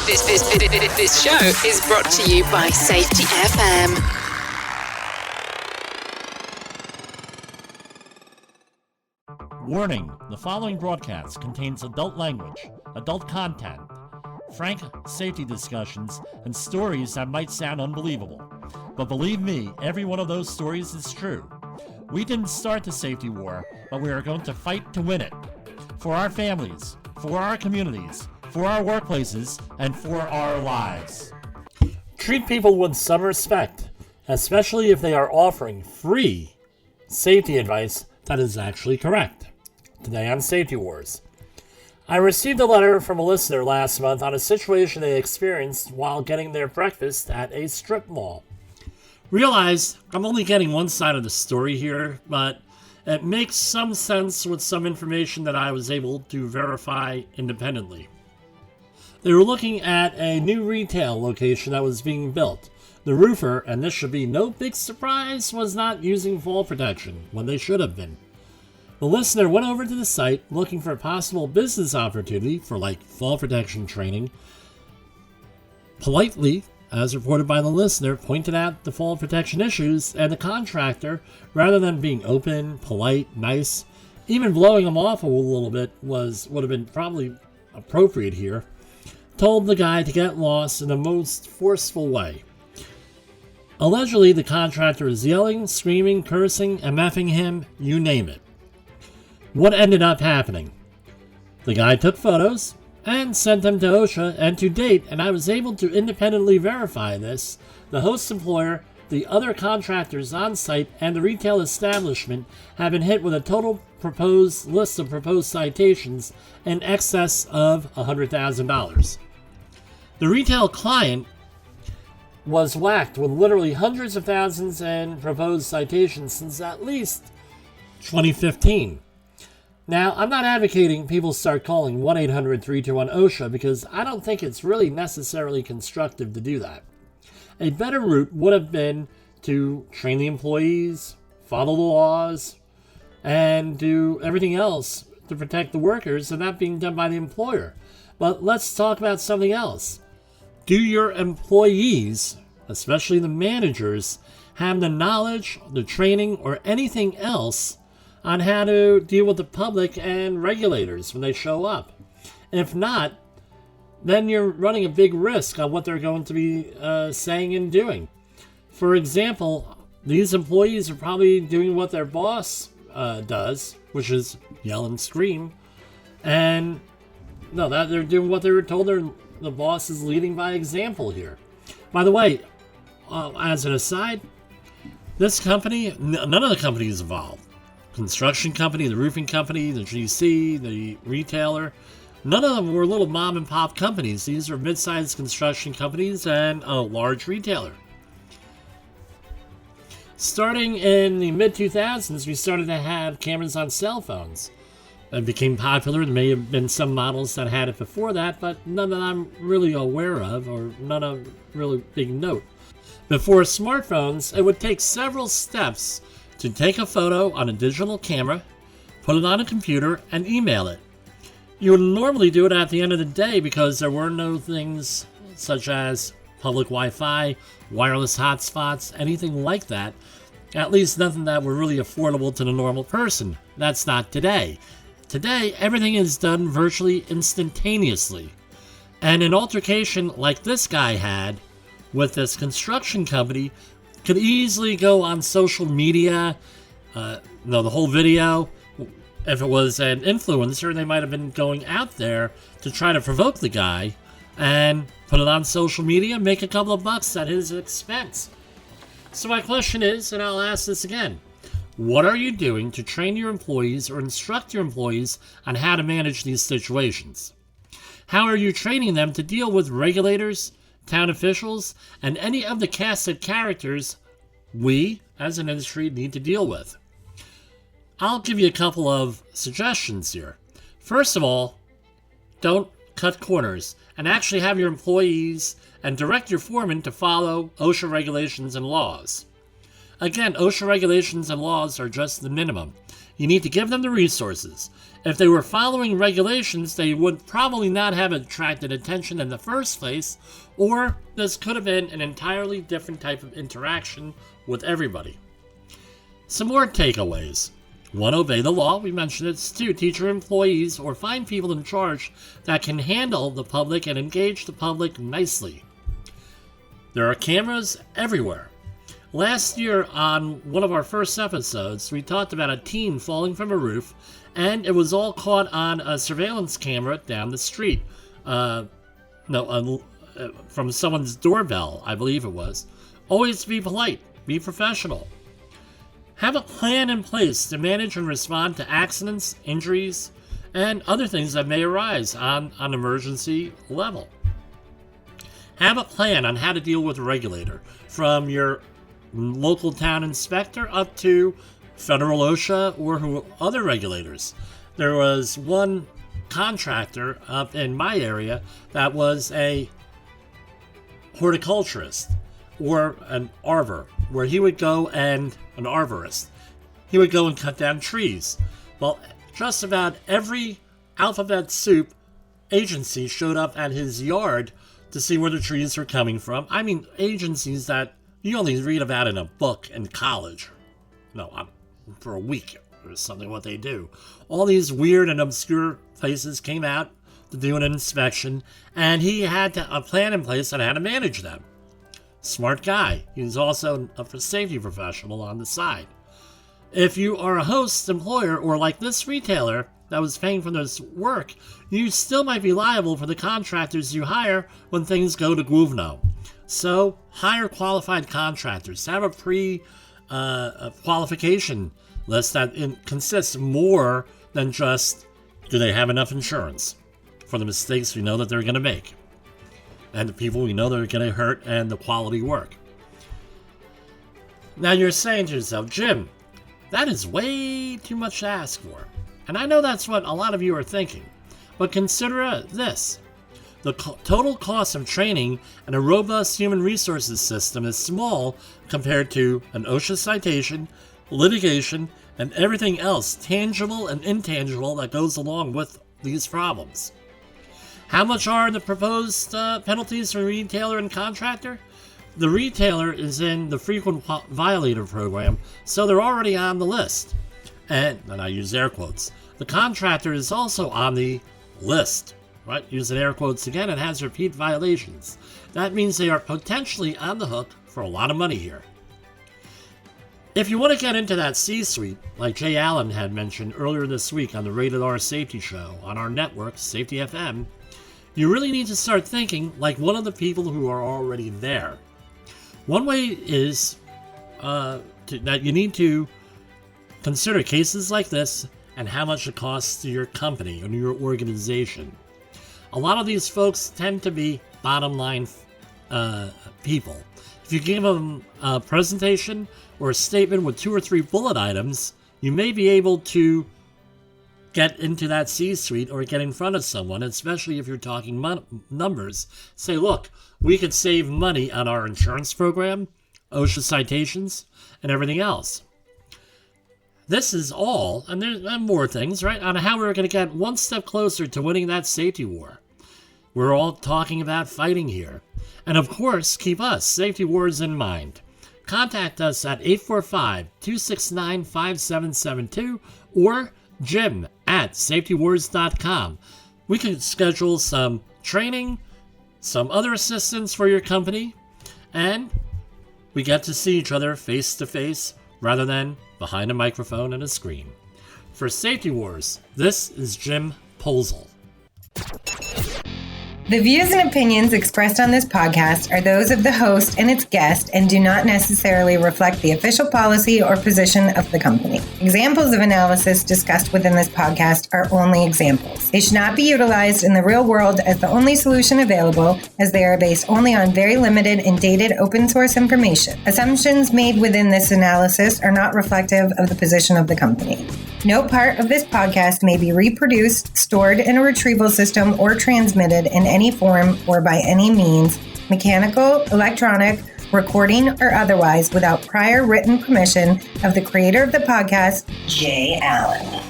This show is brought to you by Safety FM. Warning, the following broadcast contains adult language, adult content, frank safety discussions, and stories that might sound unbelievable. But believe me, every one of those stories is true. We didn't start the safety war, but we are going to fight to win it. For our families, for our communities, for our workplaces, and for our lives. Treat people with some respect, especially if they are offering free safety advice that is actually correct. Today on Safety Wars. I received a letter from a listener last month on a situation they experienced while getting their breakfast at a strip mall. Realize I'm only getting one side of the story here, but it makes some sense with some information that I was able to verify independently. They were looking at a new retail location that was being built. The roofer, and this should be no big surprise, was not using fall protection when they should have been. The listener went over to the site looking for a possible business opportunity for fall protection training. Politely, as reported by the listener, pointed out the fall protection issues, and the contractor, rather than being open, polite, nice, even blowing them off a little bit would have been probably appropriate here, told the guy to get lost in the most forceful way. Allegedly, the contractor was yelling, screaming, cursing, MFing him, you name it. What ended up happening? The guy took photos and sent them to OSHA, and to date, and I was able to independently verify this, the host employer, the other contractors on site, and the retail establishment have been hit with a total list of proposed citations in excess of $100,000. The retail client was whacked with literally hundreds of thousands in proposed citations since at least 2015. Now, I'm not advocating people start calling 1-800-321-OSHA because I don't think it's really necessarily constructive to do that. A better route would have been to train the employees, follow the laws, and do everything else to protect the workers and not being done by the employer. But let's talk about something else. Do your employees, especially the managers, have the knowledge, the training, or anything else on how to deal with the public and regulators when they show up? If not, then you're running a big risk on what they're going to be saying and doing. For example, these employees are probably doing what their boss does, which is yell and scream, and that they're doing what they were told. The boss is leading by example here. By the way, as an aside, this company, none of the companies involved, construction company, the roofing company, the GC, the retailer, none of them were little mom and pop companies. These are mid-sized construction companies and a large retailer. Starting in the mid-2000s, we started to have cameras on cell phones. It became popular. There may have been some models that had it before that, but none that I'm really aware of, or none of really big note. Before smartphones, it would take several steps to take a photo on a digital camera, put it on a computer, and email it. You would normally do it at the end of the day because there were no things such as public Wi-Fi, wireless hotspots, anything like that. At least nothing that were really affordable to the normal person. That's not today. Today, everything is done virtually instantaneously. And an altercation like this guy had with this construction company could easily go on social media, the whole video. If it was an influencer, they might have been going out there to try to provoke the guy and put it on social media, make a couple of bucks at his expense. So my question is, and I'll ask this again, what are you doing to train your employees or instruct your employees on how to manage these situations? How are you training them to deal with regulators, town officials, and any of the cast of characters we, as an industry, need to deal with? I'll give you a couple of suggestions here. First of all, don't cut corners and actually have your employees and direct your foreman to follow OSHA regulations and laws. Again, OSHA regulations and laws are just the minimum. You need to give them the resources. If they were following regulations, they would probably not have attracted attention in the first place, or this could have been an entirely different type of interaction with everybody. Some more takeaways. 1. Obey the law. We mentioned it. 2. Teach your employees or find people in charge that can handle the public and engage the public nicely. There are cameras everywhere. Last year on one of our first episodes, we talked about a teen falling from a roof, and it was all caught on a surveillance camera down the street. From someone's doorbell, I believe it was. Always be polite. Be professional. Have a plan in place to manage and respond to accidents, injuries, and other things that may arise on an emergency level. Have a plan on how to deal with a regulator, from your local town inspector up to federal OSHA or other regulators. There was one contractor up in my area that was a horticulturist or an arbor, where he would go and an arborist. He would go and cut down trees. Well, just about every alphabet soup agency showed up at his yard to see where the trees were coming from. I mean, agencies that you only read about in a book in college. No, for a week or something, what they do. All these weird and obscure places came out to do an inspection, and he had a plan in place on how to manage them. Smart guy. He's also a safety professional on the side. If you are a host, employer, or like this retailer that was paying for this work, you still might be liable for the contractors you hire when things go to Guvno. So, hire qualified contractors. Have a pre-qualification list that consists more than just, do they have enough insurance for the mistakes we know that they're going to make, and the people we know that are going to hurt, and the quality work. Now you're saying to yourself, Jim, that is way too much to ask for. And I know that's what a lot of you are thinking. But consider this. The total cost of training and a robust human resources system is small compared to an OSHA citation, litigation, and everything else, tangible and intangible, that goes along with these problems. How much are the proposed penalties for retailer and contractor? The retailer is in the frequent violator program, so they're already on the list. And I use air quotes. The contractor is also on the list, right? Using air quotes again, and has repeat violations. That means they are potentially on the hook for a lot of money here. If you want to get into that C-suite, like Jay Allen had mentioned earlier this week on the Rated R Safety Show on our network, Safety FM, you really need to start thinking like one of the people who are already there. One way is that you need to consider cases like this and how much it costs to your company or your organization. A lot of these folks tend to be bottom line people. If you give them a presentation or a statement with 2 or 3 bullet items, you may be able to get into that C-suite or get in front of someone, especially if you're talking numbers. Say, look, we could save money on our insurance program, OSHA citations, and everything else. This is all, and there's more things, right, on how we're going to get one step closer to winning that safety war. We're all talking about fighting here. And of course, keep us, Safety Wars, in mind. Contact us at 845-269-5772 or jim@safetywars.com. We can schedule some training, some other assistance for your company, and we get to see each other face to face rather than behind a microphone and a screen. For Safety Wars, this is Jim Posel. The views and opinions expressed on this podcast are those of the host and its guest and do not necessarily reflect the official policy or position of the company. Examples of analysis discussed within this podcast are only examples. They should not be utilized in the real world as the only solution available, as they are based only on very limited and dated open source information. Assumptions made within this analysis are not reflective of the position of the company. No part of this podcast may be reproduced, stored in a retrieval system, or transmitted in any form or by any means, mechanical, electronic, recording, or otherwise, without prior written permission of the creator of the podcast, Jay Allen.